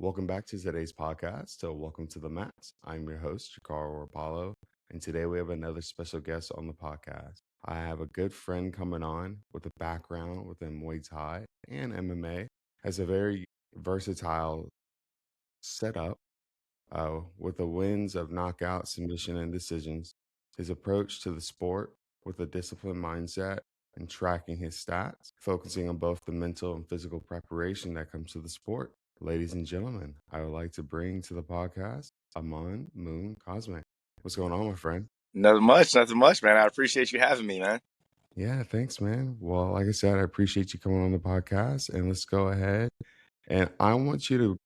Welcome back to today's podcast. So, welcome to the Mats. I'm your host, Jakar Oropallo, and today we have another special guest on the podcast. I have a good friend coming on with a background within Muay Thai and MMA, has a very versatile setup with the wins of knockout, submission, and decisions. His approach to the sport with a disciplined mindset and tracking his stats, focusing on both the mental and physical preparation that comes to the sport. Ladies and gentlemen, I would like to bring to the podcast Amun, Moon, Cosme. What's going on, my friend? Nothing much, man. I appreciate you having me, man. Yeah, thanks, man. Well, like I said, I appreciate you coming on the podcast, and let's go ahead. And I want you to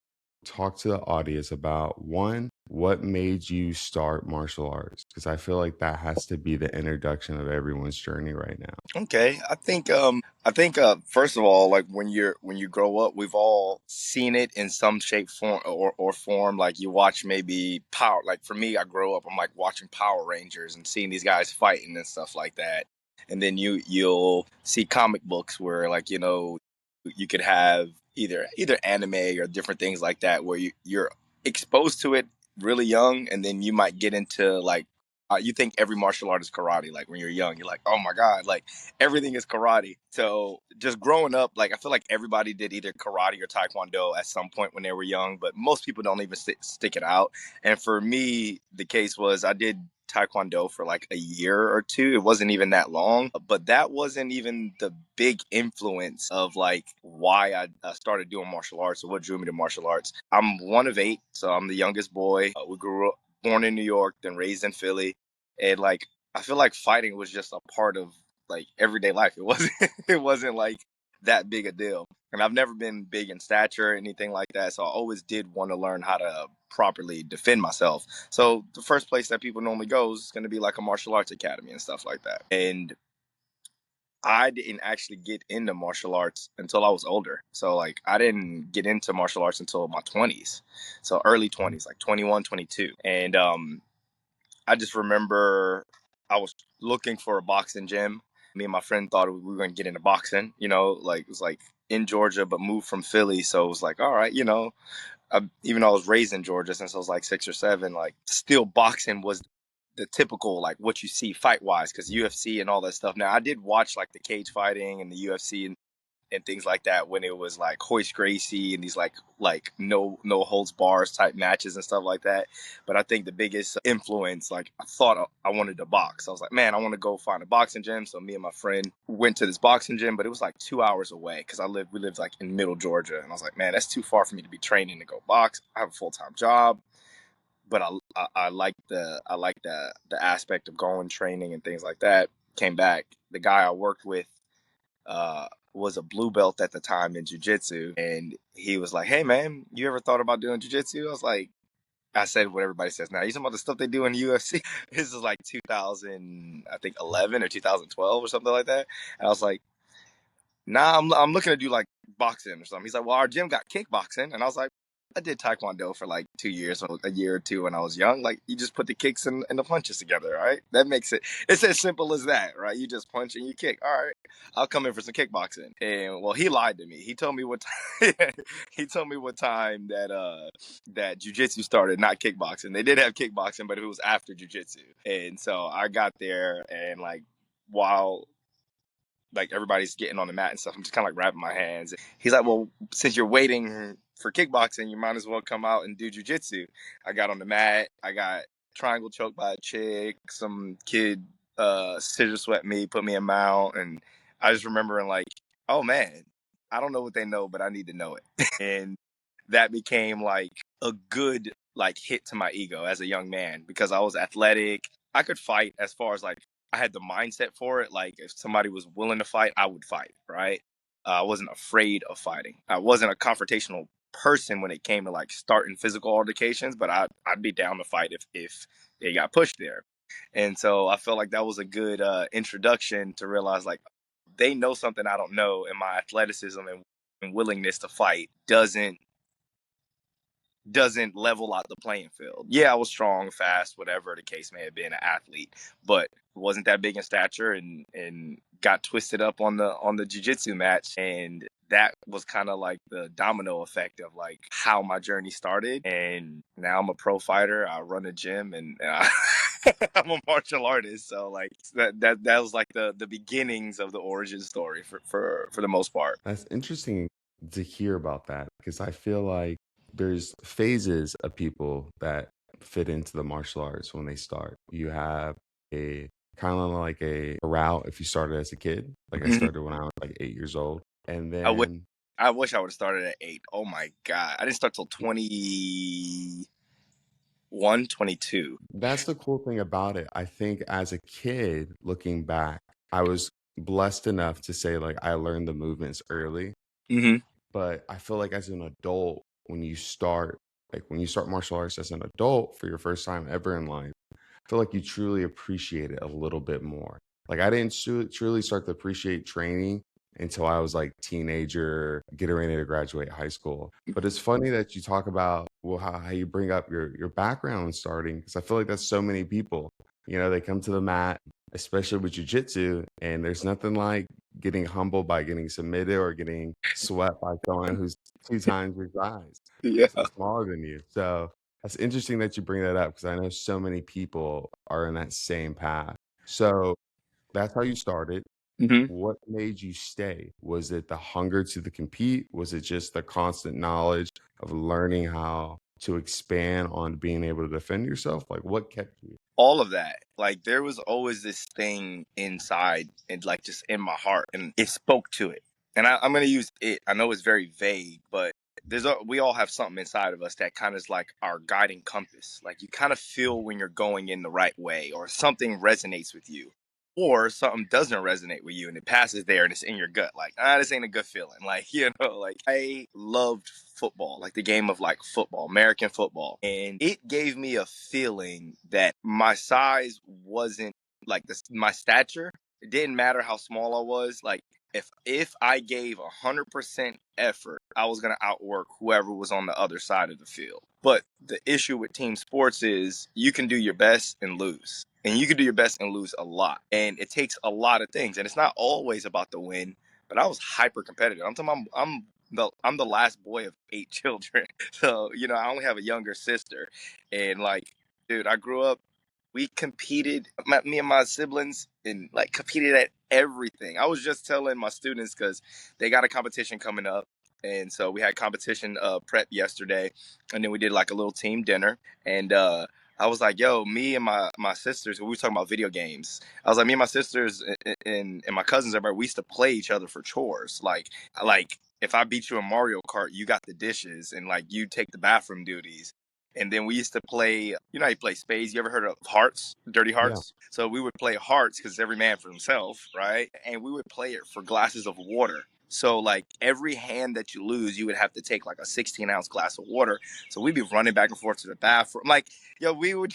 talk to the audience about one, what made you start martial arts? Because I feel like that has to be the introduction of everyone's journey right now. Okay, I think first of all, like when you grow up, we've all seen it in some shape, form, or form. Like you watch maybe Power. Like for me, I grow up, I'm like watching Power Rangers and seeing these guys fighting and stuff like that. And then you'll see comic books where you could have either anime or different things like that where you're exposed to it really young, and then you might get into like you think every martial art is karate. Like when you're young, you're like, oh my god, like everything is karate. So just growing up, like I feel like everybody did either karate or taekwondo at some point when they were young, but most people don't even stick it out. And for me, the case was I did taekwondo for like a year or two. It wasn't even that long, but that wasn't even the big influence of like why I started doing martial arts or what drew me to martial arts. I'm one of eight, so I'm the youngest boy. We grew up born in New York, then raised in Philly, and like I feel like fighting was just a part of like everyday life. It wasn't it wasn't like that big a deal. And I've never been big in stature or anything like that. So I always did want to learn how to properly defend myself. So the first place that people normally go is going to be like a martial arts academy and stuff like that. And I didn't actually get into martial arts until I was older. So like I didn't get into martial arts until my 20s. So early 20s, like 21, 22. And I just remember I was looking for a boxing gym. Me and my friend thought we were going to get into boxing, like it was like in Georgia, but moved from Philly. So it was like, all right, even though I was raised in Georgia since I was like 6 or 7, like still boxing was the typical, like what you see fight wise, because UFC and all that stuff. Now I did watch like the cage fighting and the UFC and things like that when it was like Hoist Gracie and these like no holds bars type matches and stuff like that. But I think the biggest influence, like I thought I wanted to box. I was like, man, I want to go find a boxing gym. So me and my friend went to this boxing gym, but it was like 2 hours away because we lived like in middle Georgia, and I was like, man, that's too far for me to be training to go box. I have a full-time job. But I like the aspect of going training and things like that. Came back. The guy I worked with was a blue belt at the time in jiu-jitsu, and he was like, hey man, you ever thought about doing jiu-jitsu? I said what everybody says now. You talking about the stuff they do in the UFC? This is like 2000, I think 11 or 2012 or something like that. And I was like, nah, I'm looking to do like boxing or something. He's like, well, our gym got kickboxing. And I was like, I did taekwondo for like 2 years, or a year or two when I was young. Like you just put the kicks and the punches together, right? That makes it's as simple as that, right? You just punch and you kick. All right, I'll come in for some kickboxing. And well, he lied to me. He told me what time, he told me what time that jujitsu started, not kickboxing. They did have kickboxing, but it was after jujitsu. And so I got there, and like while like everybody's getting on the mat and stuff, I'm just kind of like wrapping my hands. He's like, well, since you're waiting for kickboxing, you might as well come out and do jujitsu. I got on the mat. I got triangle choked by a chick. Some kid scissor swept me, put me in mount. And I just remembering like, oh man, I don't know what they know, but I need to know it. And that became like a good like hit to my ego as a young man because I was athletic. I could fight as far as like I had the mindset for it. Like if somebody was willing to fight, I would fight, right? I wasn't afraid of fighting. I wasn't a confrontational person when it came to like starting physical altercations, but I'd be down to fight if they got pushed there. And so I felt like that was a good introduction to realize like they know something I don't know, and my athleticism and willingness to fight doesn't level out the playing field. Yeah, I was strong, fast, whatever the case may have been, an athlete, but wasn't that big in stature and got twisted up on the jiu-jitsu match, and that was kind of like the domino effect of like how my journey started. And now I'm a pro fighter. I run a gym, and I'm a martial artist. So like that was like the beginnings of the origin story for the most part. That's interesting to hear about that because I feel like there's phases of people that fit into the martial arts when they start. You have a kind of like a route if you started as a kid. Like I Mhm. started when I was like 8 years old. And I wish then I wish I would have started at 8. Oh my god, I didn't start till 21, 22. that's the cool thing about it. I think as a kid, looking back, I was blessed enough to say, like, I learned the movements early. Mm-hmm. But I feel like as an adult, when you start martial arts as an adult for your first time ever in life, I feel like you truly appreciate it a little bit more. Like I didn't truly start to appreciate training until I was like teenager, getting ready to graduate high school. But it's funny that you talk about well how you bring up your background starting because I feel like that's so many people. You know, they come to the mat, especially with jujitsu, and there's nothing like getting humbled by getting submitted or getting swept by someone who's two times your size, Yeah. smaller than you. So that's interesting that you bring that up because I know so many people are in that same path. So that's how you started. Mm-hmm. What made you stay? Was it the hunger to the compete? Was it just the constant knowledge of learning how to expand on being able to defend yourself? Like what kept you? All of that. Like there was always this thing inside and like just in my heart, and it spoke to it. And I'm gonna use it. I know it's very vague, but we all have something inside of us that kind of is like our guiding compass. Like you kind of feel when you're going in the right way, or something resonates with you, or something doesn't resonate with you, and it passes there and it's in your gut. Like this ain't a good feeling. Like like I loved football, like the game of like football, American football, and it gave me a feeling that my size wasn't like my stature. It didn't matter how small I was. Like if I gave 100% effort, I was gonna outwork whoever was on the other side of the field. But the issue with team sports is you can do your best and lose. And you can do your best and lose a lot. And it takes a lot of things. And it's not always about the win, but I was hyper competitive. I'm talking about, I'm the last boy of 8 children. So, I only have a younger sister. And like, dude, I grew up, we competed, me and my siblings, and like competed at everything. I was just telling my students because they got a competition coming up. And so we had competition prep yesterday, and then we did like a little team dinner. And I was like, yo, me and my sisters, we were talking about video games. I was like, me and my sisters and my cousins, everybody, we used to play each other for chores. Like if I beat you in Mario Kart, you got the dishes, and like you take the bathroom duties. And then we used to play, how you play spades. You ever heard of hearts, dirty Yeah. hearts? So we would play hearts because every man for himself, right? And we would play it for glasses of water. So like every hand that you lose, you would have to take like a 16-ounce glass of water. So we'd be running back and forth to the bathroom. Like, we would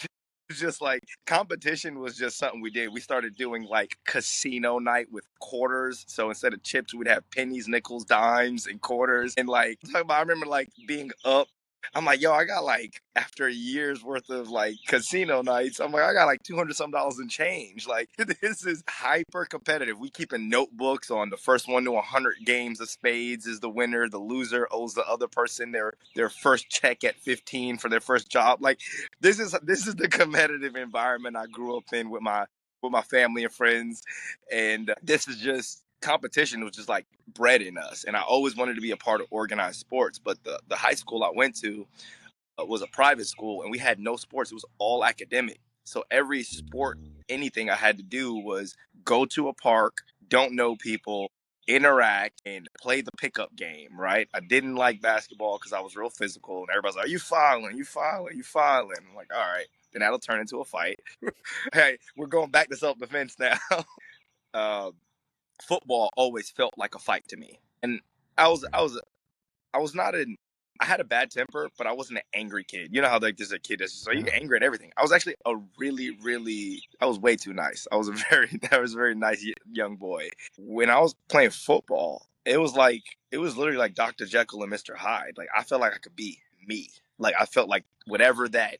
just like competition was just something we did. We started doing like casino night with quarters. So instead of chips, we'd have pennies, nickels, dimes, and quarters. And like, I remember like being up. I'm like, yo, I got like after a year's worth of like casino nights, I'm like, I got like 200 some dollars in change. Like, this is hyper competitive. We keeping notebooks on the first one to 100 games of spades is the winner. The loser owes the other person their first check at 15 for their first job. Like, this is the competitive environment I grew up in with my family and friends, and this is just competition was just like bred in us. And I always wanted to be a part of organized sports, but the high school I went to was a private school, and we had no sports. It was all academic. So every sport, Mm. anything I had to do was go to a park, don't know people, interact, and play the pickup game, right? I didn't like basketball because I was real physical, and everybody's like, "Are you fouling? You fouling? You fouling?" I'm like, "All right." Then that'll turn into a fight. Hey, we're going back to self defense now. uh, Football always felt like a fight to me, and I was I was I was not an I had a bad temper, but I wasn't an angry kid. You know how like there's a kid that's just like you Yeah. get angry at everything. I was actually a really, really I was way too nice. I was a very I was a very nice young boy. When I was playing football, it was literally like Dr. Jekyll and Mr. Hyde. Like I felt like I could be me. Like I felt like whatever that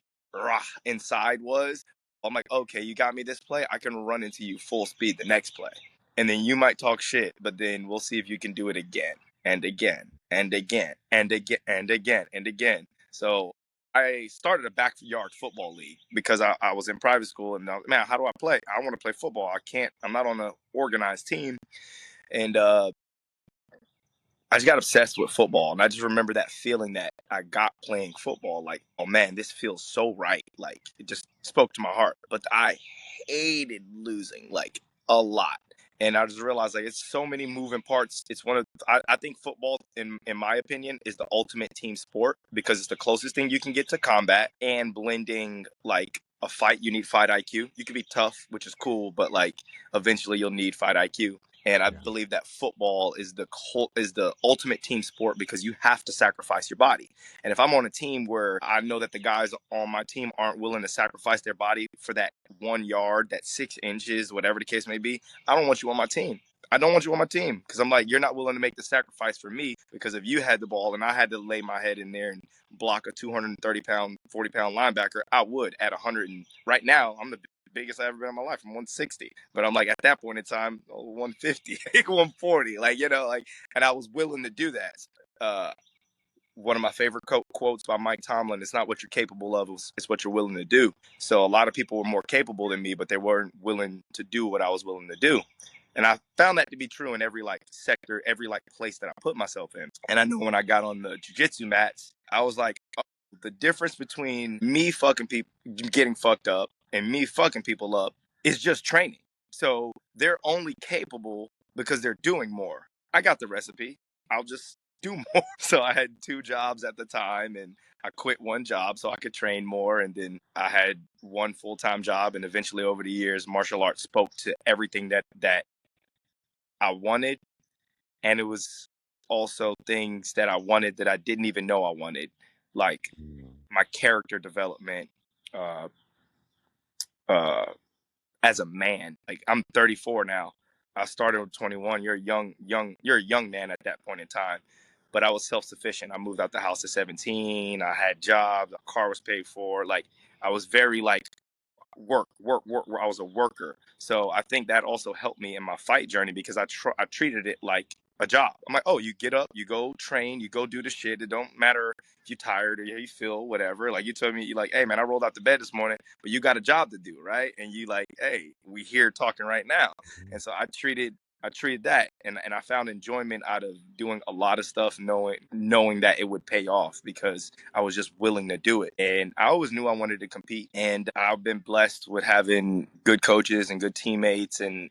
inside was, I'm like, okay, you got me this play. I can run into you full speed the next play. And then you might talk shit, but then we'll see if you can do it again. and again and again and again and again and again. So I started a backyard football league because I was in private school and man, how do I play? I want to play football. I can't. I'm not on an organized team, and I just got obsessed with football, and I just remember that feeling that I got playing football. Like, oh man, this feels so right. Like, it just spoke to my heart. But I hated losing, like, a lot. And I just realized, like, it's so many moving parts. It's one of, I think football, in my opinion, is the ultimate team sport because it's the closest thing you can get to combat and blending, like, a fight. You need fight IQ. You can be tough, which is cool, but, like, eventually you'll need fight IQ. And I Yeah. believe that football is the ultimate team sport because you have to sacrifice your body. And if I'm on a team where I know that the guys on my team aren't willing to sacrifice their body for that 1 yard, that 6 inches, whatever the case may be, I don't want you on my team. I don't want you on my team because I'm like, you're not willing to make the sacrifice for me because if you had the ball and I had to lay my head in there and block a 230-pound, 40-pound linebacker, I would at 100. And right now, I'm the biggest I've ever been in my life. I'm 160. But I'm like, at that point in time, 150, 140. Like, like, and I was willing to do that. Uh, One of my favorite quotes by Mike Tomlin: "It's not what you're capable of; it's what you're willing to do." So a lot of people were more capable than me, but they weren't willing to do what I was willing to do. And I found that to be true in every like sector, every like place that I put myself in. And I know when I got on the jiu-jitsu mats, I was like, oh, the difference between me fucking people getting fucked up and me fucking people up is just training. So they're only capable because they're doing more. I got the recipe. I'll just do more. So I had 2 jobs at the time and I quit one job so I could train more. And then I had one full-time job. And eventually over the years, martial arts spoke to everything that I wanted. And it was also things that I wanted that I didn't even know I wanted, like Mm. my character development, uh, uh, as a man. Like I'm 34 now. I started with 21. You're a young man at that point in time. But I was self-sufficient. I moved out the house at 17. I had jobs. A car was paid for. Like I was very like work. I was a worker. So I think that also helped me in my fight journey because I treated it like a job. I'm like, oh, you get up, you go train, you go do the shit. It don't matter if you're tired or how you feel, whatever. Like you told me, you like, hey man, I rolled out the bed this morning, but you got a job to do, right? And you like, hey, we here talking right now. And so I treated that and I found enjoyment out of doing a lot of stuff knowing that it would pay off because I was just willing to do it. And I always knew I wanted to compete. And I've been blessed with having good coaches and good teammates and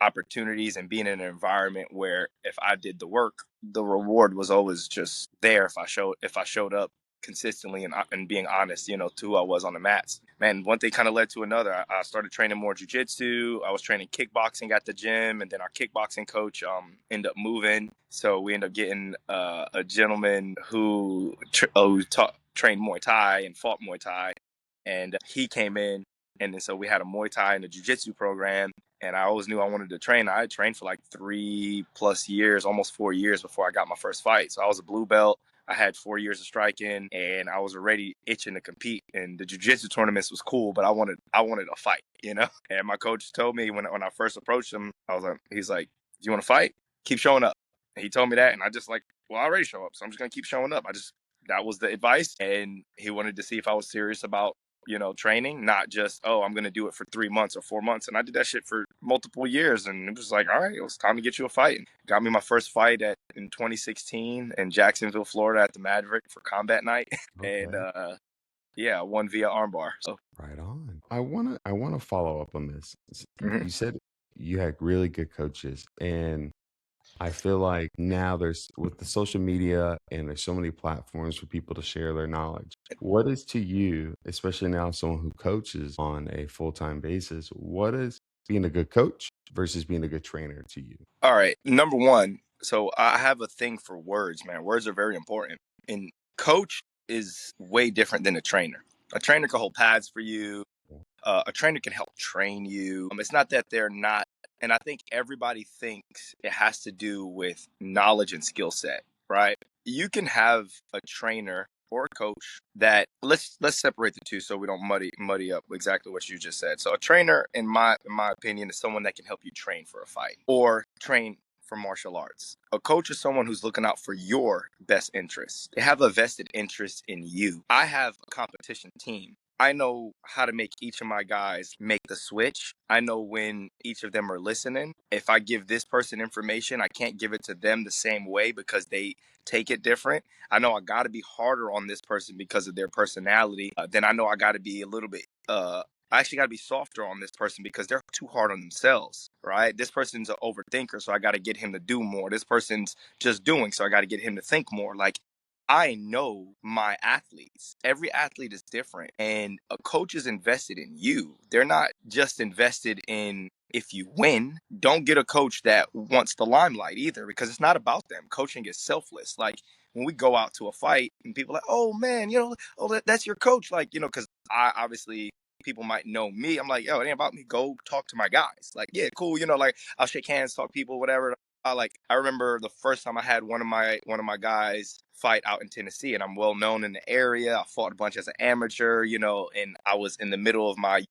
opportunities and being in an environment where if I did the work, the reward was always just there if I showed up consistently and being honest, to who I was on the mats. Man, one thing kind of led to another. I started training more jujitsu. I was training kickboxing at the gym, and then our kickboxing coach ended up moving. So we ended up getting a gentleman who trained Muay Thai and fought Muay Thai, and he came in, and then so we had a Muay Thai and a jiu-jitsu program. And I always knew I wanted to train. I had trained for like 3+ years, almost 4 years before I got my first fight. So I was a blue belt. I had 4 years of striking, and I was already itching to compete. And the jiu-jitsu tournaments was cool, but I wanted a fight. And my coach told me when I first approached him, he's like, "Do you want to fight? Keep showing up." And he told me that, and I just like, well, I already show up, so I'm just gonna keep showing up. That was the advice, and he wanted to see if I was serious about training, not just, oh, I'm going to do it for 3 months or 4 months. And I did that shit for multiple years. And it was like, all right, it was time to get you a fight. And got me my first fight in 2016 in Jacksonville, Florida at the Maverick for combat night. And Okay. yeah, I won via armbar. So, Right on. I wanna follow up on this. mhm. You said you had really good coaches, and I feel like now there's with the social media and there's so many platforms for people to share their knowledge. What is to you, especially now someone who coaches on a full-time basis, what is being a good coach versus being a good trainer to you? All right. Number one, so I have a thing for words, man. Words are very important. And coach is way different than a trainer. A trainer can hold pads for you. A trainer can help train you. It's not that they're not, and I think everybody thinks it has to do with knowledge and skill set, right? You can have a trainer or a coach that let's separate the two so we don't muddy up exactly what you just said. So a trainer, in my opinion, is someone that can help you train for a fight or train for martial arts. A coach is someone who's looking out for your best interests. They have a vested interest in you. I have a competition team. I know how to make each of my guys make the switch. I know when each of them are listening. If I give this person information, I can't give it to them the same way because they take it different. I know I got to be harder on this person because of their personality. Then I know I got to be a little bit I actually got to be softer on this person because they're too hard on themselves, right? This person's an overthinker, so I got to get him to do more. This person's just doing, so I got to get him to think more. Like, I know my athletes. Every athlete is different, and a coach is invested in you. They're not just invested in if you win. Don't get a coach that wants the limelight either, because it's not about them. Coaching is selfless. Like, when we go out to a fight and people are like, oh man, that's your coach. Like, because I obviously people might know me. I'm like, yo, it ain't about me. Go talk to my guys. Like, yeah, cool. Like I'll shake hands, talk to people, whatever. I remember the first time I had one of my guys fight out in Tennessee, and I'm well known in the area. I fought a bunch as an amateur, and I was in the middle of my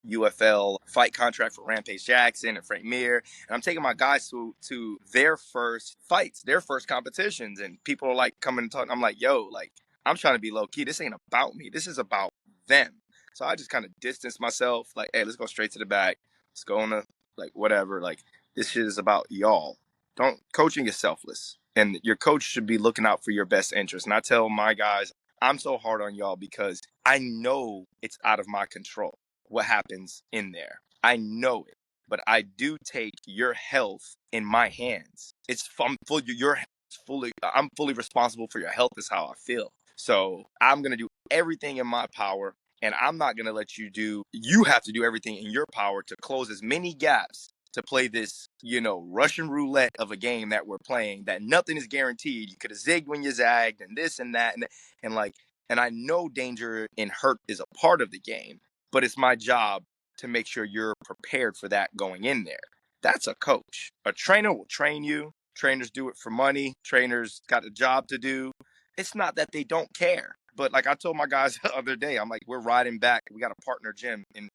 UFL fight contract for Rampage Jackson and Frank Mir, and I'm taking my guys to their first fights, their first competitions, and people are like coming and talking. I'm like, yo, like I'm trying to be low key. This ain't about me. This is about them. So I just kind of distanced myself, like, hey, let's go straight to the back. Let's go on the like whatever. Like this shit is about y'all. Don't Coaching is selfless, and your coach should be looking out for your best interest. And I tell my guys, I'm so hard on y'all because I know it's out of my control what happens in there. I know it, but I do take your health in my hands. I'm fully responsible for your health. Is how I feel. So I'm gonna do everything in my power, and I'm not gonna let you have to do everything in your power to close as many gaps to play this, Russian roulette of a game that we're playing, that nothing is guaranteed. You could have zigged when you zagged and this and that. And I know danger and hurt is a part of the game, but it's my job to make sure you're prepared for that going in there. That's a coach. A trainer will train you. Trainers do it for money. Trainers got a job to do. It's not that they don't care. But like I told my guys the other day, I'm like, we're riding back. We got a partner gym and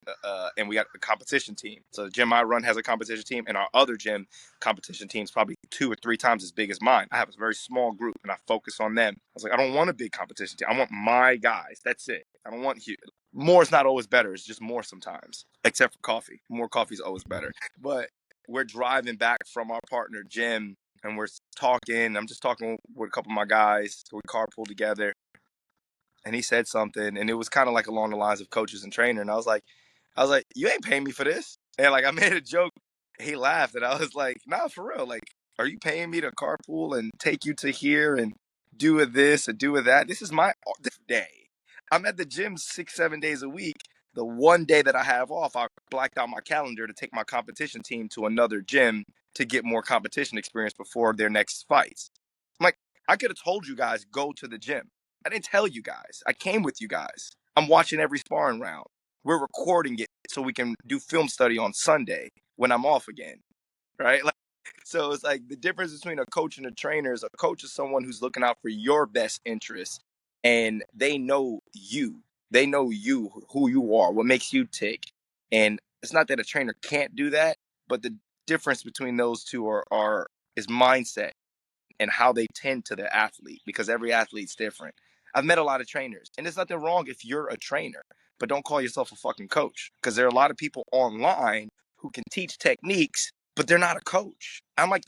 we got a competition team. So the gym I run has a competition team, and our other gym competition team is probably 2 or 3 times as big as mine. I have a very small group, and I focus on them. I was like, I don't want a big competition team. I want my guys. That's it. I don't want huge. More is not always better. It's just more sometimes, except for coffee. More coffee is always better. But we're driving back from our partner gym, and we're talking. I'm just talking with a couple of my guys. So we carpool together. And he said something, and it was kind of like along the lines of coaches and trainer. And I was like, you ain't paying me for this. And like I made a joke. He laughed, and I was like, nah, for real. Like, are you paying me to carpool and take you to here and do this and do that? This is my day. I'm at the gym 6, 7 days a week. The one day that I have off, I blacked out my calendar to take my competition team to another gym to get more competition experience before their next fights. I'm like, I could have told you guys, go to the gym. I didn't tell you guys. I came with you guys. I'm watching every sparring round. We're recording it so we can do film study on Sunday when I'm off again, right? So it's like the difference between a coach and a trainer is a coach is someone who's looking out for your best interests, and they know you. They know you, who you are, what makes you tick. And it's not that a trainer can't do that, but the difference between those two are is mindset and how they tend to the athlete, because every athlete's different. I've met a lot of trainers, and there's nothing wrong if you're a trainer, but don't call yourself a fucking coach, because there are a lot of people online who can teach techniques, but they're not a coach. I'm like,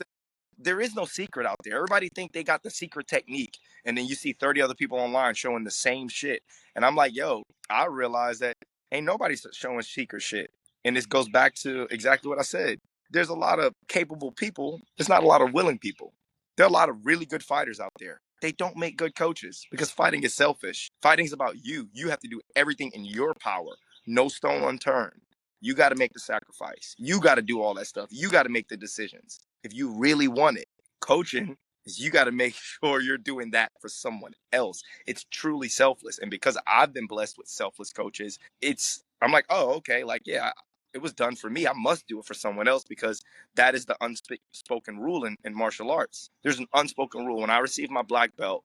there is no secret out there. Everybody think they got the secret technique, and then you see 30 other people online showing the same shit. And I'm like, yo, I realize that ain't nobody showing secret shit. And this goes back to exactly what I said. There's a lot of capable people. There's not a lot of willing people. There are a lot of really good fighters out there. They don't make good coaches because fighting is selfish. Fighting's about you. You have to do everything in your power. No stone unturned. You got to make the sacrifice. You got to do all that stuff. You got to make the decisions. If you really want it, coaching is you got to make sure you're doing that for someone else. It's truly selfless. And because I've been blessed with selfless coaches, I'm like, oh, okay. Like, yeah, it was done for me. I must do it for someone else, because that is the unspoken rule in martial arts. There's an unspoken rule. When I received my black belt,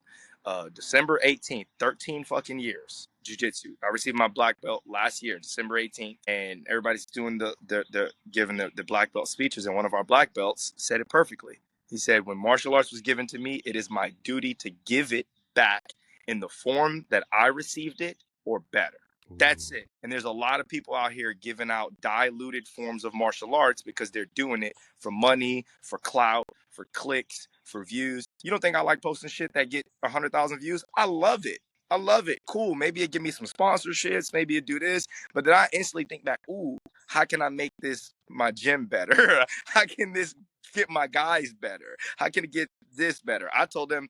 December 18th, 13 fucking years, jiu-jitsu. I received my black belt last year, December 18th, and everybody's doing giving the black belt speeches, and one of our black belts said it perfectly. He said, when martial arts was given to me, it is my duty to give it back in the form that I received it or better. That's Ooh. it. And there's a lot of people out here giving out diluted forms of martial arts because they're doing it for money, for clout, for clicks, for views. You don't think I like posting shit that get 100,000 views? I love it. I love it. Cool. Maybe it give me some sponsorships. Maybe it do this. But then I instantly think back, ooh, how can I make this my gym better? How can this get my guys better? How can it get this better? I told them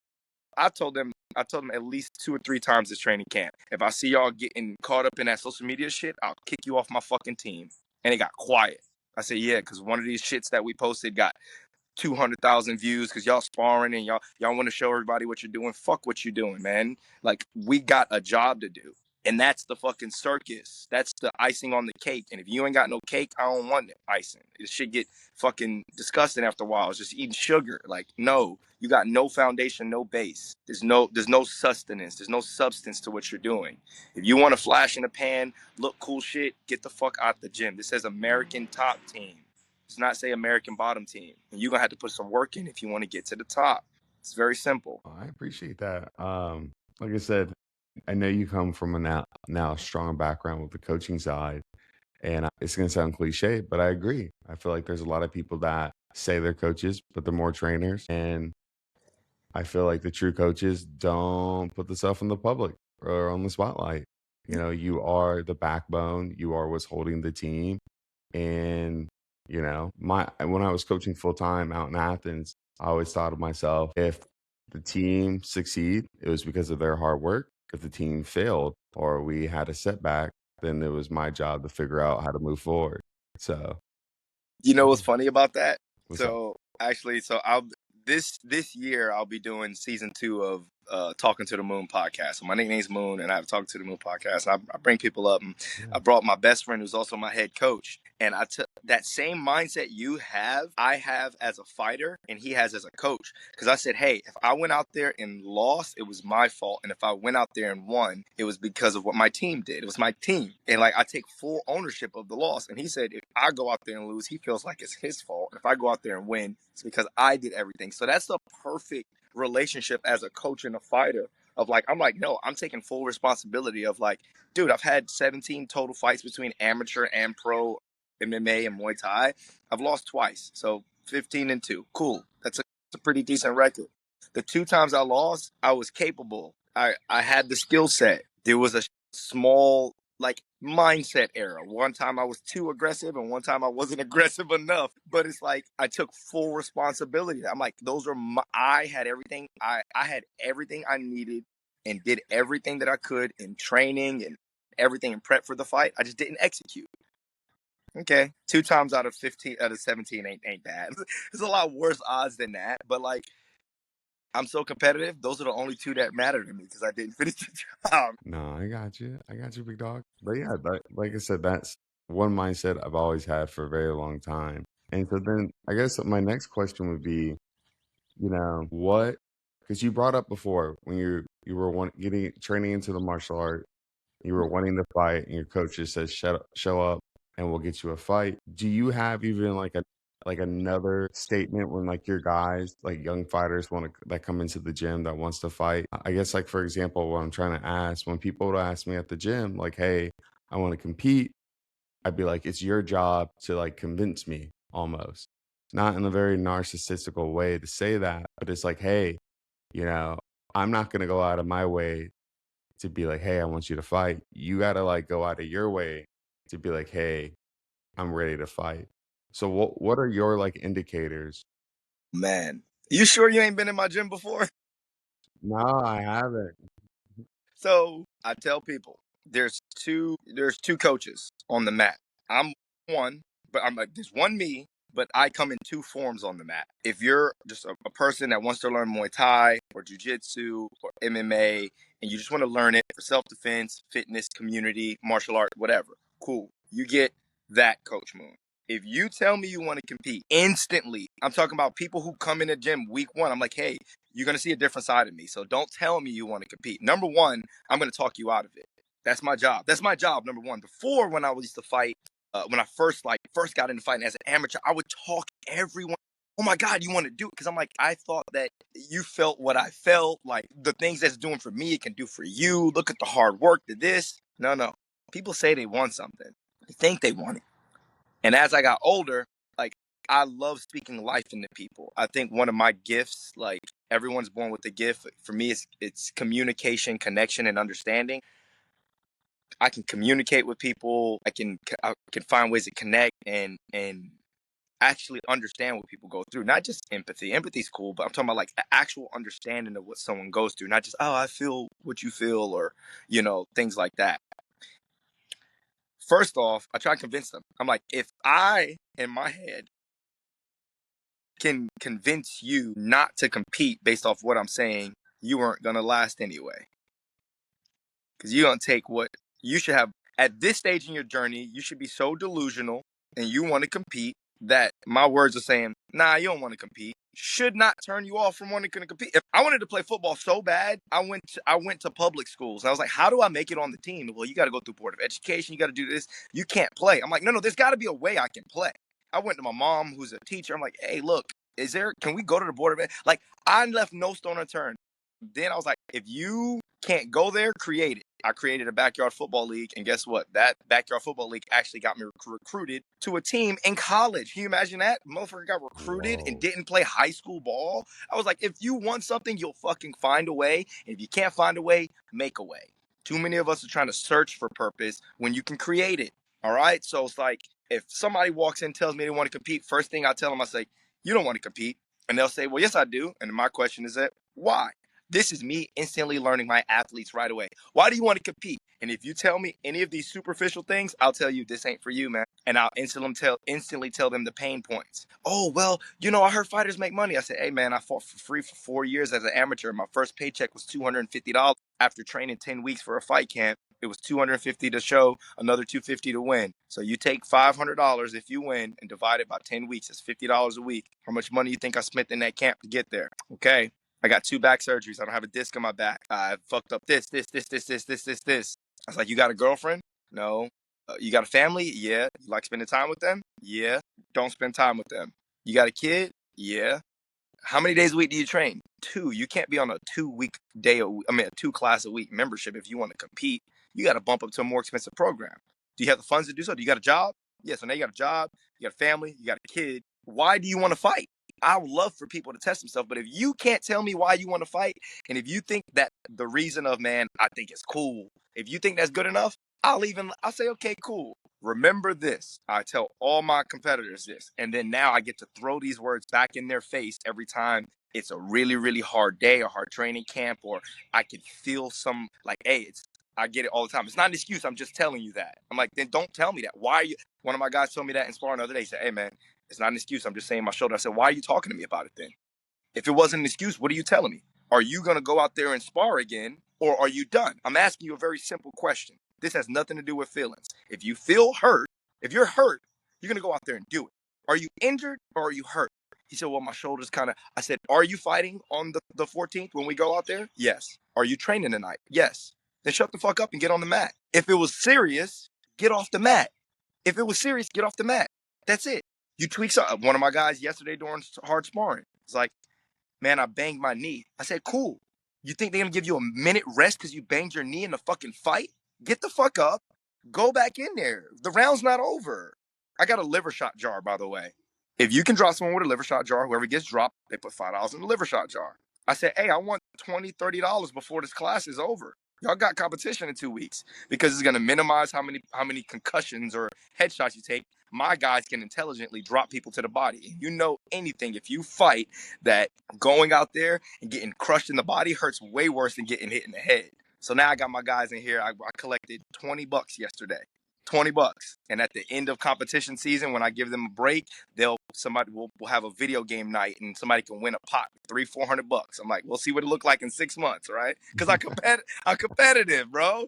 at least 2 or 3 times this training camp. If I see y'all getting caught up in that social media shit, I'll kick you off my fucking team. And it got quiet. I said, yeah, because one of these shits that we posted got 200,000 views because y'all sparring and y'all want to show everybody what you're doing. Fuck what you're doing, man. Like, we got a job to do. And that's the fucking circus. That's the icing on the cake. And if you ain't got no cake, I don't want it icing. It should get fucking disgusting after a while. It's just eating sugar. Like, no, you got no foundation, no base. There's no sustenance. There's no substance to what you're doing. If you want to flash in a pan, look cool shit, get the fuck out the gym. This says American top team. Does not say American bottom team. And you're gonna have to put some work in if you want to get to the top. It's very simple. I appreciate that. Like I said, I know you come from a now strong background with the coaching side, and it's going to sound cliche, but I agree. I feel like there's a lot of people that say they're coaches, but they're more trainers, and I feel like the true coaches don't put themselves in the public or on the spotlight. You know, you are the backbone. You are what's holding the team, and my when I was coaching full time out in Athens, I always thought of myself, if the team succeed, it was because of their hard work. If the team failed or we had a setback, then it was my job to figure out how to move forward. So, You know yeah. what's funny about that? What's up? So actually, so I'll this year I'll be doing season 2 of Talking to the Moon podcast. So my nickname's Moon, and I have Talking to the Moon podcast. And I bring people up, and Yeah. I brought my best friend who's also my head coach. And I took that same mindset you have, I have as a fighter, and he has as a coach. Because I said, hey, if I went out there and lost, it was my fault. And if I went out there and won, it was because of what my team did. It was my team. And like, I take full ownership of the loss. And he said, if I go out there and lose, he feels like it's his fault. If I go out there and win, it's because I did everything. So that's the perfect relationship as a coach and a fighter. Of like, I'm like, no, I'm taking full responsibility of like, dude, I've had 17 total fights between amateur and pro MMA and Muay Thai. I've lost twice, so 15-2. Cool. That's a pretty decent record. The 2 times I lost, I was capable. I had the skill set. There was a small like mindset error. One time I was too aggressive, and one time I wasn't aggressive enough. But it's like I took full responsibility. I'm like, those are I had everything. I had everything I needed and did everything that I could in training and everything and prep for the fight. I just didn't execute. Okay, 2 times out of 15 out of 17 ain't bad. There's a lot worse odds than that, but like, I'm so competitive. Those are the only 2 that matter to me because I didn't finish the job. No, I got you. I got you, big dog. But yeah, like I said, that's one mindset I've always had for a very long time. And so then I guess my next question would be, what, because you brought up before when you were getting training into the martial art, you were wanting to fight, and your coach just says, "Shut up, show up, and we'll get you a fight." Do you have even like another statement when like your guys, like young fighters, that come into the gym that wants to fight? I guess like for example, what I'm trying to ask, when people would ask me at the gym, like, "Hey, I want to compete," I'd be like, "It's your job to like convince me," almost, not in a very narcissistical way to say that, but it's like, "Hey, you know, I'm not gonna go out of my way to be like, hey, I want you to fight." You got to like go out of your way to be like, hey, I'm ready to fight. So what are your like indicators? Man, you sure you ain't been in my gym before? No, I haven't. So I tell people there's two coaches on the mat. I'm one, but I'm like there's one me, but I come in 2 forms on the mat. If you're just a person that wants to learn Muay Thai or Jiu Jitsu or MMA, and you just want to learn it for self defense, fitness, community, martial art, whatever, cool. You get that, Coach Moon. If you tell me you want to compete instantly, I'm talking about people who come in the gym week 1. I'm like, hey, you're going to see a different side of me. So don't tell me you want to compete. Number one, I'm going to talk you out of it. That's my job. That's my job. Number one. Before, when I used to fight, when I first got into fighting as an amateur, I would talk everyone. oh my God, you want to do it? Because I'm like, I thought that you felt what I felt. Like the things that's doing for me, it can do for you. Look at the hard work to this. No, no. People say they want something. They think they want it. And as I got older, like I love speaking life into people. I think one of my gifts, like everyone's born with a gift. For me, it's communication, connection, and understanding. I can communicate with people. I can find ways to connect and actually understand what people go through. Not just empathy. Empathy's cool, but I'm talking about like actual understanding of what someone goes through. Not just, oh, I feel what you feel, or things like that. First off, I try to convince them. I'm like, if I in my head can convince you not to compete based off what I'm saying, you weren't gonna last anyway. Because you're gonna take what you should have at this stage in your journey. You should be so delusional and you want to compete that my words are saying, nah, you don't want to compete. Should not turn you off from wanting to compete. If I wanted to play football so bad, I went to public schools. And I was like, how do I make it on the team? Well, you got to go through Board of Education. You got to do this. You can't play. I'm like, no, there's got to be a way I can play. I went to my mom, who's a teacher. I'm like, hey, look, can we go to the Board of Ed? Like, I left no stone unturned. Then I was like, if you can't go there, create it. I created a backyard football league, and guess what? That backyard football league actually got me recruited to a team in college. Can you imagine that? Motherfucker got recruited and Whoa. didn't play high school ball. I was like, if you want something, you'll fucking find a way. And if you can't find a way, make a way. Too many of us are trying to search for purpose when you can create it. All right? So it's like, if somebody walks in and tells me they want to compete, first thing I tell them, I say, you don't want to compete. And they'll say, well, yes, I do. And my question is that, why? This is me instantly learning my athletes right away. Why do you want to compete? And if you tell me any of these superficial things, I'll tell you this ain't for you, man. And I'll instantly tell them the pain points. Oh, well, I heard fighters make money. I said, hey, man, I fought for free for 4 years as an amateur. My first paycheck was $250 after training 10 weeks for a fight camp. It was $250 to show, another $250 to win. So you take $500 if you win and divide it by 10 weeks. It's $50 a week. How much money you think I spent in that camp to get there? Okay. I got 2 back surgeries. I don't have a disc in my back. I fucked up this. I was like, you got a girlfriend? No. You got a family? Yeah. You like spending time with them? Yeah. Don't spend time with them. You got a kid? Yeah. How many days a week do you train? 2. You can't be on a 2-week a 2-class-a-week membership if you want to compete. You got to bump up to a more expensive program. Do you have the funds to do so? Do you got a job? Yeah, so now you got a job, you got a family, you got a kid. Why do you want to fight? I would love for people to test themselves, but if you can't tell me why you want to fight, and if you think that the reason of, man, I think it's cool, if you think that's good enough, I'll say, okay, cool. Remember this. I tell all my competitors this, and then now I get to throw these words back in their face every time it's a really, really hard day, a hard training camp, or I can feel some like, hey, I get it all the time. It's not an excuse. I'm just telling you that. I'm like, then don't tell me that. Why are you? One of my guys told me that in sparring the other day. He said, hey, man, it's not an excuse. I'm just saying my shoulder. I said, why are you talking to me about it then? If it wasn't an excuse, what are you telling me? Are you going to go out there and spar again, or are you done? I'm asking you a very simple question. This has nothing to do with feelings. If you feel hurt, if you're hurt, you're going to go out there and do it. Are you injured or are you hurt? He said, well, my shoulder's kind of, I said, are you fighting on the 14th when we go out there? Yes. Are you training tonight? Yes. Then shut the fuck up and get on the mat. If it was serious, get off the mat. If it was serious, get off the mat. That's it. You tweak something. One of my guys yesterday during hard sparring, it's like, man, I banged my knee. I said, cool. You think they're going to give you a minute rest because you banged your knee in the fucking fight? Get the fuck up. Go back in there. The round's not over. I got a liver shot jar, by the way. If you can drop someone with a liver shot jar, whoever gets dropped, they put $5 in the liver shot jar. I said, hey, I want $20, $30 before this class is over. Y'all got competition in 2 weeks because it's going to minimize how many concussions or headshots you take. My guys can intelligently drop people to the body. You know anything, if you fight, that going out there and getting crushed in the body hurts way worse than getting hit in the head. So now I got my guys in here. I collected $20 yesterday. $20. And at the end of competition season, when I give them a break, somebody will have a video game night and somebody can win a pot, $300-400. I'm like, we'll see what it look like in 6 months, right? Because I'm competitive, bro.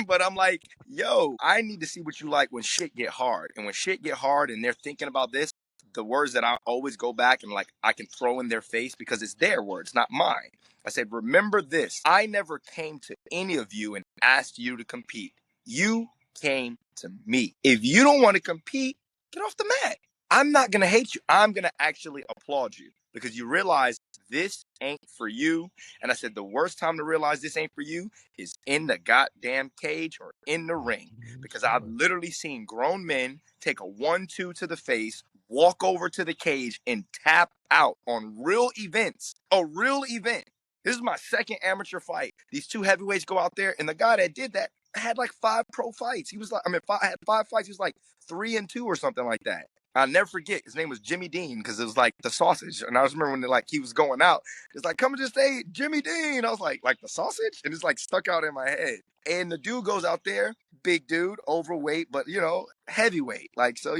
But I'm like, yo, I need to see what you like when shit get hard. And when shit get hard and they're thinking about this, the words that I always go back and like I can throw in their face because it's their words, not mine. I said, remember this. I never came to any of you and asked you to compete. You came to me. If you don't want to compete, get off the mat. I'm not going to hate you. I'm going to actually applaud you because you realize this ain't for you. And I said, the worst time to realize this ain't for you is in the goddamn cage or in the ring. Because I've literally seen grown men take a 1-2 to the face, walk over to the cage, and tap out on real events. A real event. This is my second amateur fight. These two heavyweights go out there, and the guy that did that had like 5 pro fights. He was like, I had 5 fights. He was like 3-2 or something like that. I'll never forget. His name was Jimmy Dean because it was like the sausage. And I just remember when like he was going out, it's like, come and just say Jimmy Dean. I was like the sausage? And it's like stuck out in my head. And the dude goes out there, big dude, overweight, but heavyweight. Like, so,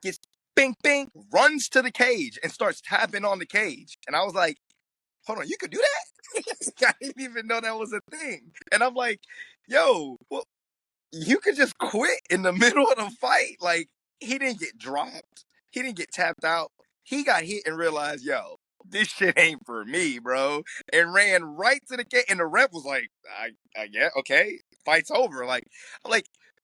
gets bing, bing, runs to the cage and starts tapping on the cage. And I was like, hold on, you could do that? I didn't even know that was a thing. And I'm like, yo, well, you could just quit in the middle of the fight. Like, he didn't get dropped. He didn't get tapped out. He got hit and realized, yo, this shit ain't for me, bro. And ran right to the gate. And the rep was like, I yeah, okay, fight's over. Like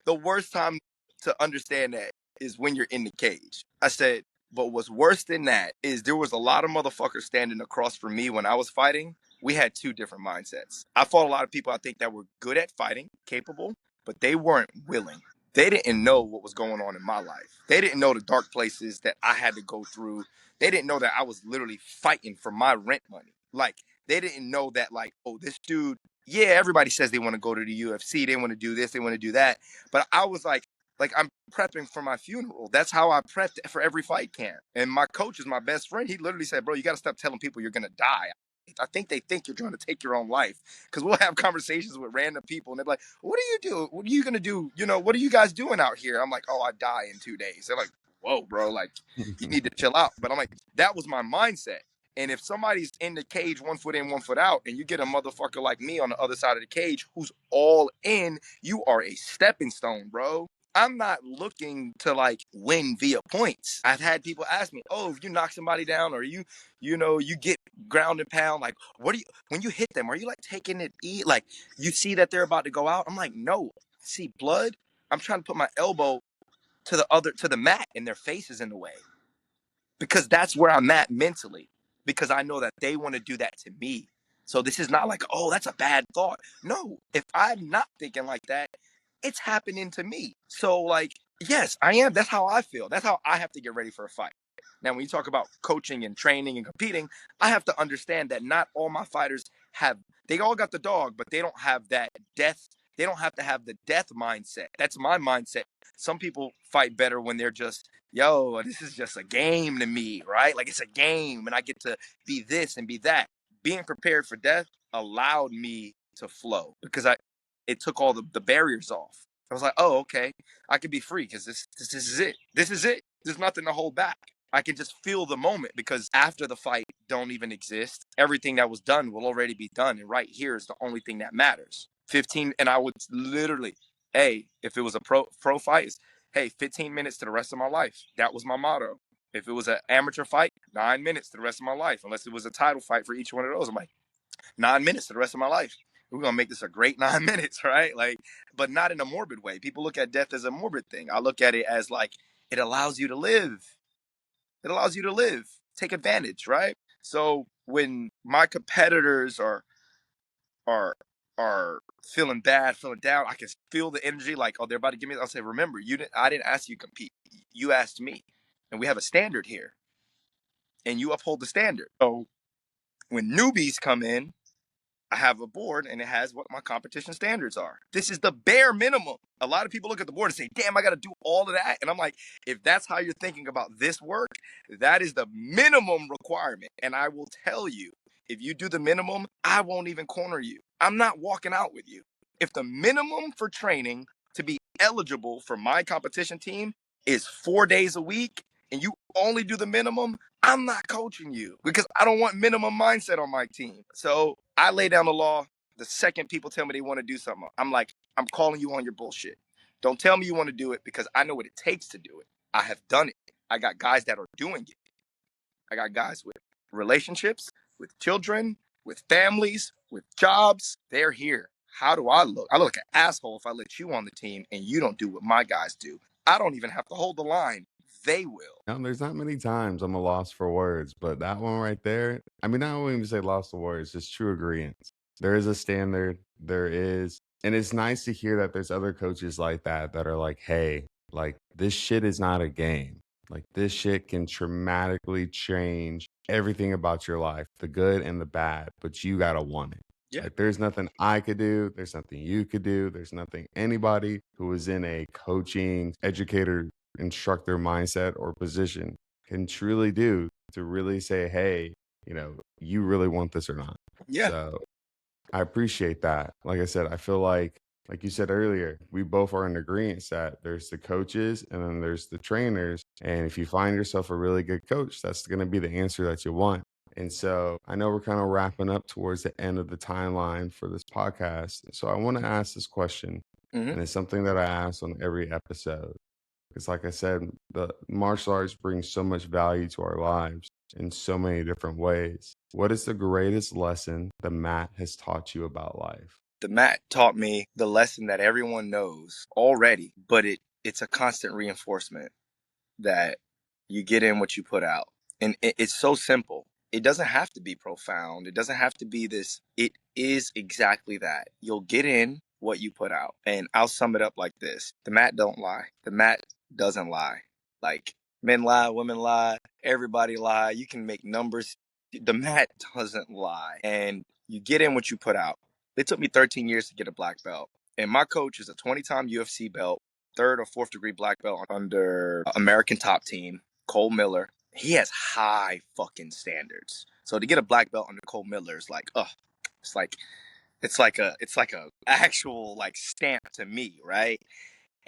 the worst time to understand that is when you're in the cage. I said, but what's worse than that is there was a lot of motherfuckers standing across from me when I was fighting. We had 2 different mindsets. I fought a lot of people I think that were good at fighting, capable, but they weren't willing. They didn't know what was going on in my life. They didn't know the dark places that I had to go through. They didn't know that I was literally fighting for my rent money. Like, they didn't know that, like, oh, this dude, yeah, everybody says they want to go to the UFC, they want to do this, they want to do that. But I was like, I'm prepping for my funeral. That's how I prepped for every fight camp. And my coach is my best friend. He literally said, bro, you got to stop telling people you're going to die. I think they think you're trying to take your own life because we'll have conversations with random people and they're like, what do you do? What are you going to do? What are you guys doing out here? I'm like, oh, I die in 2 days. They're like, whoa, bro, like you need to chill out. But I'm like, that was my mindset. And if somebody's in the cage, 1 foot in, 1 foot out, and you get a motherfucker like me on the other side of the cage who's all in, you are a stepping stone, bro. I'm not looking to like win via points. I've had people ask me, oh, if you knock somebody down or you get ground and pound, like, what do you, when you hit them, are you like taking it, like you see that they're about to go out? I'm like, no, see blood. I'm trying to put my elbow to the mat and their face is in the way because that's where I'm at mentally because I know that they want to do that to me. So this is not like, oh, that's a bad thought. No, if I'm not thinking like that, it's happening to me. So like, yes, I am. That's how I feel. That's how I have to get ready for a fight. Now, when you talk about coaching and training and competing, I have to understand that not all my fighters they all got the dog, but they don't have that death. They don't have to have the death mindset. That's my mindset. Some people fight better when they're just, yo, this is just a game to me, right? Like it's a game and I get to be this and be that. Being prepared for death allowed me to flow because it took all the barriers off. I was like, oh, okay, I can be free because this is it. This is it. There's nothing to hold back. I can just feel the moment because after the fight don't even exist. Everything that was done will already be done. And right here is the only thing that matters. 15, and I would literally, hey, if it was a pro fight, hey, 15 minutes to the rest of my life. That was my motto. If it was an amateur fight, 9 minutes to the rest of my life. Unless it was a title fight for each one of those, I'm like, 9 minutes to the rest of my life. We're gonna make this a great 9 minutes, right? Like, but not in a morbid way. People look at death as a morbid thing. I look at it as like it allows you to live. It allows you to live, take advantage, right? So when my competitors are are feeling bad, feeling down, I can feel the energy. Like, oh, they're about to give me. I'll say, remember, I didn't ask you to compete. You asked me, and we have a standard here, and you uphold the standard. So when newbies come in, I have a board and it has what my competition standards are. This is the bare minimum. A lot of people look at the board and say, damn, I got to do all of that. And I'm like, if that's how you're thinking about this work, that is the minimum requirement. And I will tell you, if you do the minimum, I won't even corner you. I'm not walking out with you. If the minimum for training to be eligible for my competition team is 4 days a week and you only do the minimum, I'm not coaching you because I don't want minimum mindset on my team. So I lay down the law. The second people tell me they want to do something, I'm like, I'm calling you on your bullshit. Don't tell me you want to do it because I know what it takes to do it. I have done it. I got guys that are doing it. I got guys with relationships, with children, with families, with jobs. They're here. How do I look? I look like an asshole if I let you on the team and you don't do what my guys do. I don't even have to hold the line. they will. There's not many times I'm a loss for words, but that one right there, I mean, I wouldn't even say lost for words, just true agreement. There is a standard, there is, and it's nice to hear that there's other coaches like that are like, hey, like this shit is not a game. Like this shit can dramatically change everything about your life, the good and the bad, but you gotta want it. Yeah. Like there's nothing I could do, there's nothing you could do, there's nothing anybody who is in a coaching, educator, instructor mindset or position can truly do to really say, hey, you really want this or not. Yeah. So I appreciate that. Like I said, I feel like you said earlier, we both are in agreement that there's the coaches and then there's the trainers. And if you find yourself a really good coach, that's going to be the answer that you want. And so I know we're kind of wrapping up towards the end of the timeline for this podcast. So I want to ask this question, Hmm. and it's something that I ask on every episode. Because, like I said, the martial arts brings so much value to our lives in so many different ways. What is the greatest lesson the mat has taught you about life? The mat taught me the lesson that everyone knows already, but it's a constant reinforcement that you get in what you put out. And it's so simple. It doesn't have to be profound. It doesn't have to be this. It is exactly that. You'll get in what you put out. And I'll sum it up like this. The mat don't lie. The mat doesn't lie. Like men lie, women lie, everybody lie. You can make numbers. The mat doesn't lie. And you get in what you put out. It took me 13 years to get a black belt. And my coach is a 20-time UFC belt, third or fourth degree black belt under American Top Team, Cole Miller. He has high fucking standards. So to get a black belt under Cole Miller is like, it's like it's like a actual like stamp to me, right?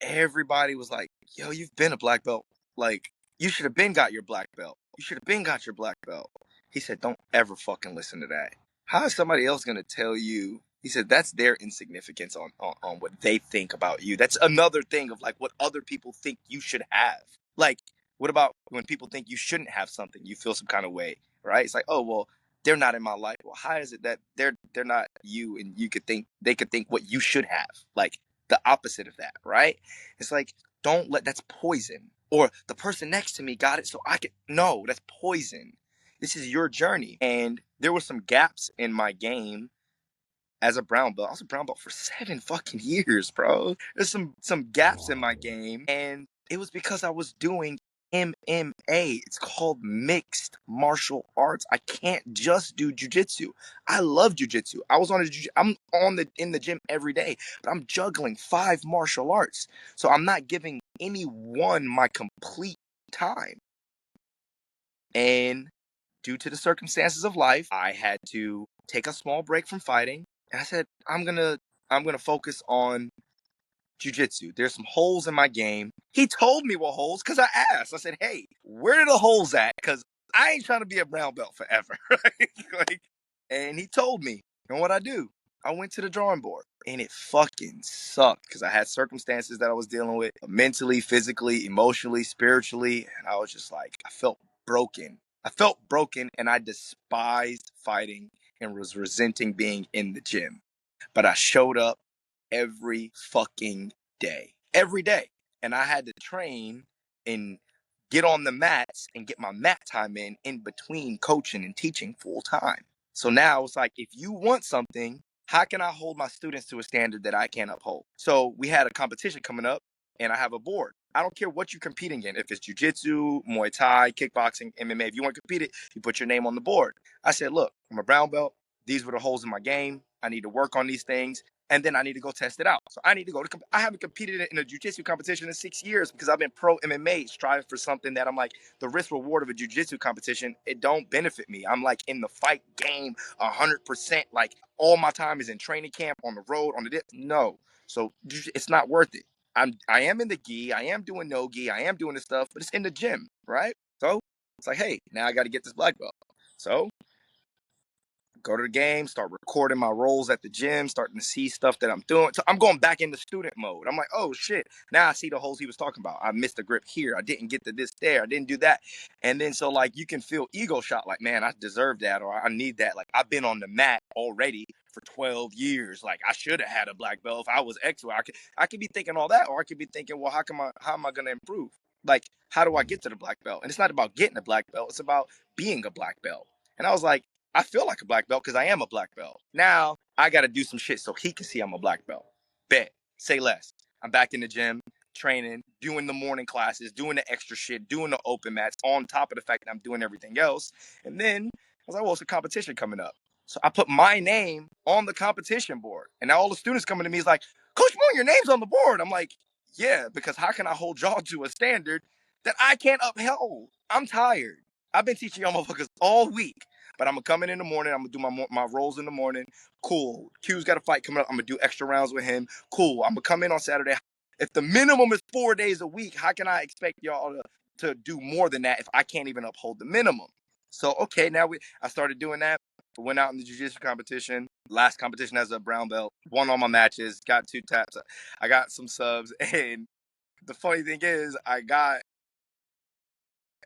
Everybody was like, "Yo, you've been a black belt. Like, you should have been got your black belt. You should have been got your black belt." He said, "Don't ever fucking listen to that. How is somebody else gonna tell you?" He said, "That's their insignificance on what they think about you. That's another thing of like what other people think you should have. Like, what about when people think you shouldn't have something? You feel some kind of way, right? It's like, oh well, they're not in my life. Well, how is it that they're not you, and you could think they could think what you should have? Like the opposite of that, right? It's like, don't let that's poison. Or the person next to me got it, so I could. No, that's poison. This is your journey. And there were some gaps in my game as a brown belt. I was a brown belt for 7 fucking years, bro. There's some gaps in my Wow. game, and it was because I was doing MMA. It's called mixed martial arts. I can't just do jujitsu. I love jujitsu. I'm on the in the gym every day, but I'm juggling 5 martial arts. So I'm not giving any one my complete time. And due to the circumstances of life, I had to take a small break from fighting. And I said, I'm gonna focus on jujitsu. There's some holes in my game. He told me what holes because I asked. I said, hey, where are the holes at? Because I ain't trying to be a brown belt forever. Right? Like, and he told me. And what I do, I went to the drawing board. And it fucking sucked because I had circumstances that I was dealing with mentally, physically, emotionally, spiritually. And I was just like, I felt broken. I felt broken and I despised fighting and was resenting being in the gym. But I showed up every fucking day. Every day. And I had to train and get on the mats and get my mat time in between coaching and teaching full time. So now it's like, if you want something, how can I hold my students to a standard that I can't uphold? So we had a competition coming up and I have a board. I don't care what you're competing in. If it's jujitsu, Muay Thai, kickboxing, MMA, if you want to compete it, you put your name on the board. I said, look, I'm a brown belt. These were the holes in my game. I need to work on these things and then I need to go test it out. So I need to go to. I haven't competed in a jiu-jitsu competition in 6 years because I've been pro MMA, striving for something that I'm like the risk reward of a jiu-jitsu competition. It don't benefit me. I'm like in the fight game 100%. Like all my time is in training camp, on the road, on the dip. No, so it's not worth it. I am in the gi. I am doing no gi. I am doing this stuff, but it's in the gym, right? So it's like, hey, now I got to get this black belt. So go to the game, start recording my rolls at the gym, starting to see stuff that I'm doing. So I'm going back into student mode. I'm like, oh shit. Now I see the holes he was talking about. I missed the grip here. I didn't get to this there. I didn't do that. And then so like you can feel ego shot like, man, I deserve that or I need that. Like I've been on the mat already for 12 years. Like I should have had a black belt if I was X. I could be thinking all that, or I could be thinking, well, how am I gonna improve? Like, how do I Mhm. get to the black belt? And it's not about getting a black belt, it's about being a black belt. And I was like, I feel like a black belt because I am a black belt. Now I got to do some shit so he can see I'm a black belt. Bet. Say less. I'm back in the gym, training, doing the morning classes, doing the extra shit, doing the open mats, on top of the fact that I'm doing everything else. And then I was like, well, it's a competition coming up. So I put my name on the competition board. And now all the students coming to me is like, Coach Moon, your name's on the board. I'm like, yeah, because how can I hold y'all to a standard that I can't uphold? I'm tired. I've been teaching y'all motherfuckers all week, but I'm gonna come in the morning. I'm gonna do my rolls in the morning. Cool. Q's got a fight coming up. I'm gonna do extra rounds with him. Cool. I'm gonna come in on Saturday. If the minimum is 4 days a week, how can I expect y'all to do more than that if I can't even uphold the minimum? So okay, now I started doing that. Went out in the jiu-jitsu competition. Last competition as a brown belt. Won all my matches. Got 2 taps. I got some subs. And the funny thing is, I got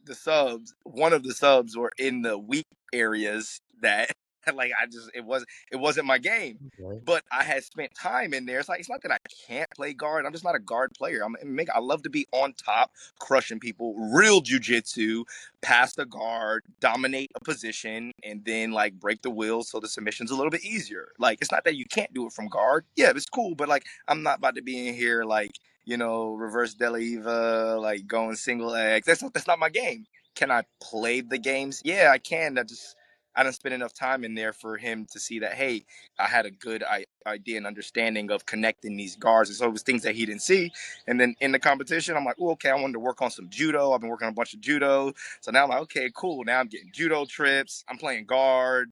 the subs. One of the subs were in the weak areas that like it wasn't my game. Okay. But I had spent time in there. It's like it's not that I can't play guard. I'm just not a guard player. I love to be on top, crushing people, real jujitsu, pass the guard, dominate a position, and then like break the wheels so the submission's a little bit easier. Like it's not that you can't do it from guard. Yeah, it's cool, but like I'm not about to be in here like reverse Deliva, like going single X. That's not my game. Can I play the games? Yeah, I can. I don't spend enough time in there for him to see that. Hey, I had a good idea and understanding of connecting these guards, and so it was things that he didn't see. And then in the competition, I'm like, oh, okay, I wanted to work on some judo. I've been working on a bunch of judo, so now I'm like, okay, cool. Now I'm getting judo trips. I'm playing guard.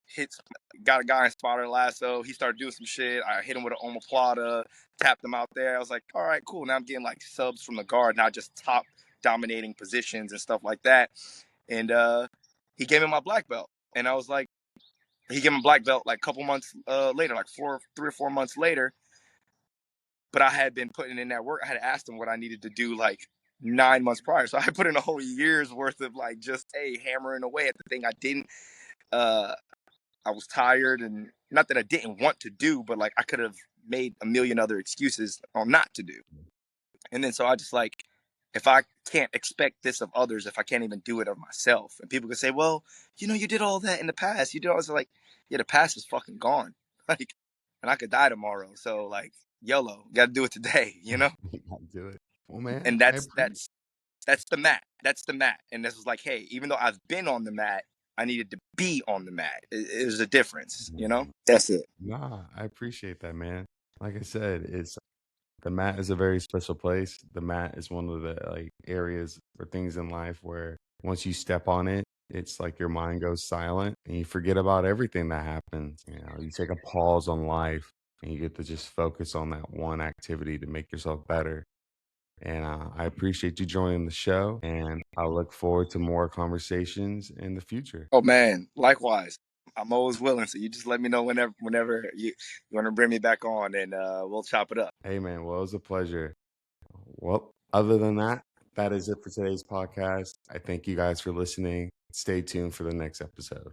Hits got a guy in spotter lasso. He started doing some shit. I hit him with an omoplata, tapped him out there. I was like, all right, cool. Now I'm getting like subs from the guard, not just top dominating positions and stuff like that. And he gave me my black belt, and I was like, he gave me a black belt like a couple months later, like 3 or 4 months later. But I had been putting in that work. I had asked him what I needed to do like 9 months prior, so I put in a whole year's worth of like just hammering away at the thing I didn't. Uh, I was tired, and not that I didn't want to do, but like I could have made a million other excuses on not to do. And then so I just like, if I can't expect this of others, if I can't even do it of myself, and people can say, well, you did all that in the past. You did all this. Like, yeah, the past is fucking gone. Like, and I could die tomorrow. So like, YOLO, got to do it today. You gotta do it. Well, man, And I that's appreciate. that's that's the mat. That's the mat. And this was like, hey, even though I've been on the mat, I needed to be on the mat. There's a difference. That's it. Nah, I appreciate that, man. Like I said, it's the mat is a very special place. The mat is one of the like areas or things in life where once you step on it, it's like your mind goes silent and you forget about everything that happens. You take a pause on life and you get to just focus on that one activity to make yourself better. And I appreciate you joining the show, and I look forward to more conversations in the future. Oh man, likewise. I'm always willing. So you just let me know whenever you want to bring me back on, and we'll chop it up. Hey, man, well, it was a pleasure. Well, other than that, that is it for today's podcast. I thank you guys for listening. Stay tuned for the next episode.